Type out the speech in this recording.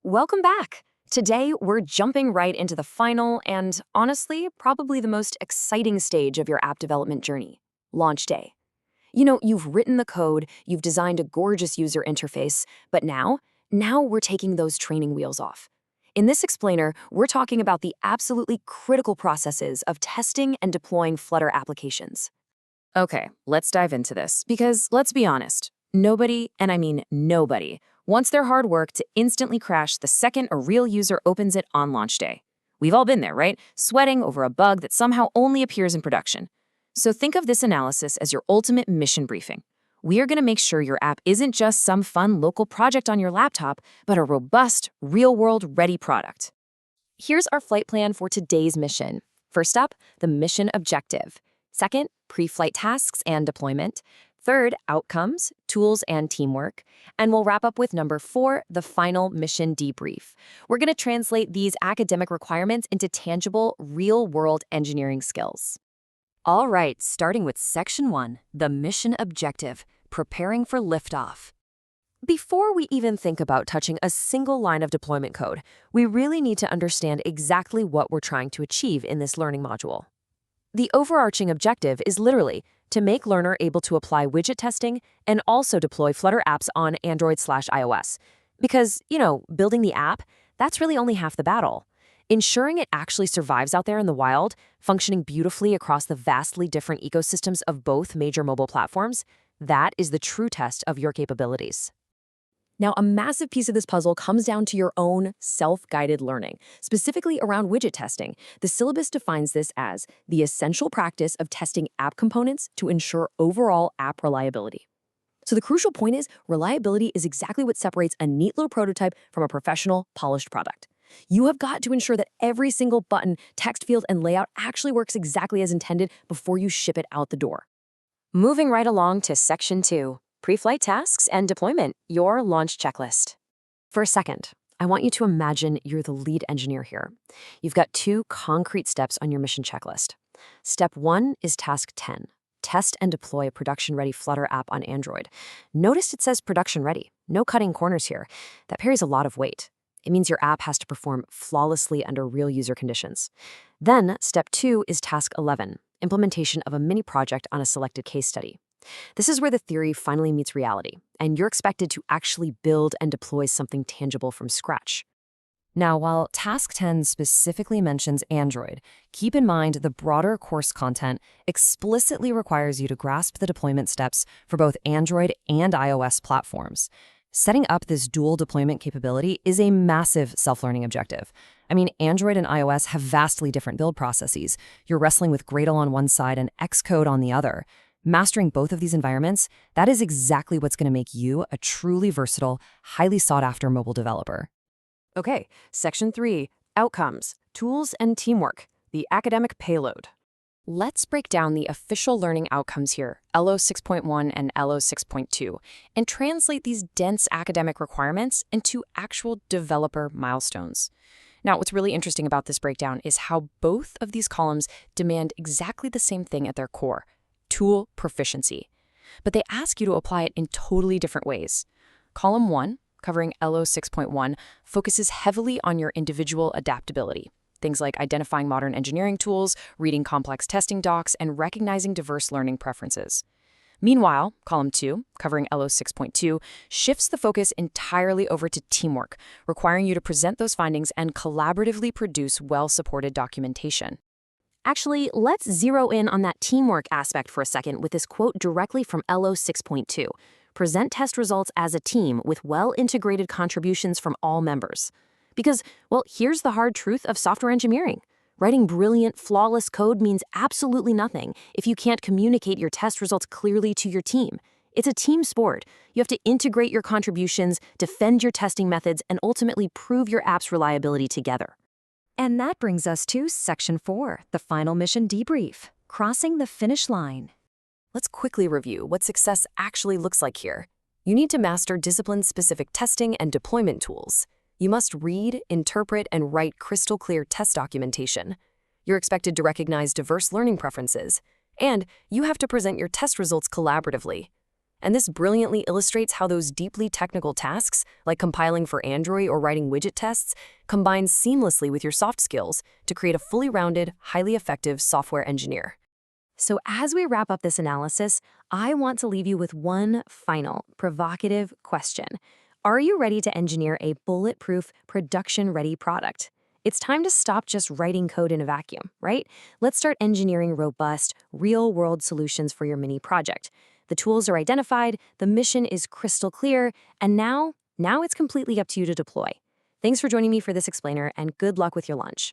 Welcome back. Today, we're jumping right into the final and, honestly, probably the most exciting stage of your app development journey, launch day. You've written the code, you've designed a gorgeous user interface, but now we're taking those training wheels off. In this explainer, we're talking about the absolutely critical processes of testing and deploying Flutter applications. Okay, let's dive into this, because let's be honest, nobody, and I mean nobody, wants their hard work to instantly crash the second a real user opens it on launch day. We've all been there, right? Sweating over a bug that somehow only appears in production. So think of this analysis as your ultimate mission briefing. We are going to make sure your app isn't just some fun local project on your laptop, but a robust, real-world ready product. Here's our flight plan for today's mission. First up, the mission objective. Second, pre-flight tasks and deployment. Third, outcomes, tools, and teamwork. And we'll wrap up with number 4, the final mission debrief. We're going to translate these academic requirements into tangible, real-world engineering skills. All right, starting with Section 1, the mission objective, preparing for liftoff. Before we even think about touching a single line of deployment code, we really need to understand exactly what we're trying to achieve in this learning module. The overarching objective is literally to make learner able to apply widget testing and also deploy Flutter apps on Android/iOS. Because, building the app, that's really only half the battle. Ensuring it actually survives out there in the wild, functioning beautifully across the vastly different ecosystems of both major mobile platforms, that is the true test of your capabilities. Now, a massive piece of this puzzle comes down to your own self-guided learning, specifically around widget testing. The syllabus defines this as the essential practice of testing app components to ensure overall app reliability. So the crucial point is, reliability is exactly what separates a neat little prototype from a professional, polished product. You have got to ensure that every single button, text field, and layout actually works exactly as intended before you ship it out the door. Moving right along to Section 2. Pre-flight tasks and deployment, your launch checklist. For a second, I want you to imagine you're the lead engineer here. You've got 2 concrete steps on your mission checklist. Step 1 is task 10. Test and deploy a production-ready Flutter app on Android. Notice it says production-ready. No cutting corners here. That carries a lot of weight. It means your app has to perform flawlessly under real user conditions. Then, step 2 is task 11, implementation of a mini project on a selected case study. This is where the theory finally meets reality, and you're expected to actually build and deploy something tangible from scratch. Now, while Task 10 specifically mentions Android, keep in mind the broader course content explicitly requires you to grasp the deployment steps for both Android and iOS platforms. Setting up this dual deployment capability is a massive self-learning objective. I mean, Android and iOS have vastly different build processes. You're wrestling with Gradle on one side and Xcode on the other. Mastering both of these environments, that is exactly what's going to make you a truly versatile, highly sought-after mobile developer. Okay, Section 3, outcomes, tools, and teamwork, the academic payload. Let's break down the official learning outcomes here, LO 6.1 and LO 6.2, and translate these dense academic requirements into actual developer milestones. Now, what's really interesting about this breakdown is how both of these columns demand exactly the same thing at their core: tool proficiency. But they ask you to apply it in totally different ways. Column 1, covering LO 6.1, focuses heavily on your individual adaptability. Things like identifying modern engineering tools, reading complex testing docs, and recognizing diverse learning preferences. Meanwhile, Column 2, covering LO 6.2, shifts the focus entirely over to teamwork, requiring you to present those findings and collaboratively produce well-supported documentation. Actually, let's zero in on that teamwork aspect for a second with this quote directly from LO 6.2. Present test results as a team with well-integrated contributions from all members. Because, well, here's the hard truth of software engineering. Writing brilliant, flawless code means absolutely nothing if you can't communicate your test results clearly to your team. It's a team sport. You have to integrate your contributions, defend your testing methods, and ultimately prove your app's reliability together. And that brings us to Section 4, the final mission debrief, crossing the finish line. Let's quickly review what success actually looks like here. You need to master discipline-specific testing and deployment tools. You must read, interpret, and write crystal-clear test documentation. You're expected to recognize diverse learning preferences. And you have to present your test results collaboratively. And this brilliantly illustrates how those deeply technical tasks, like compiling for Android or writing widget tests, combine seamlessly with your soft skills to create a fully rounded, highly effective software engineer. So as we wrap up this analysis, I want to leave you with one final, provocative question. Are you ready to engineer a bulletproof, production-ready product? It's time to stop just writing code in a vacuum, right? Let's start engineering robust, real-world solutions for your mini project. The tools are identified, the mission is crystal clear, and now it's completely up to you to deploy. Thanks for joining me for this explainer, and good luck with your launch.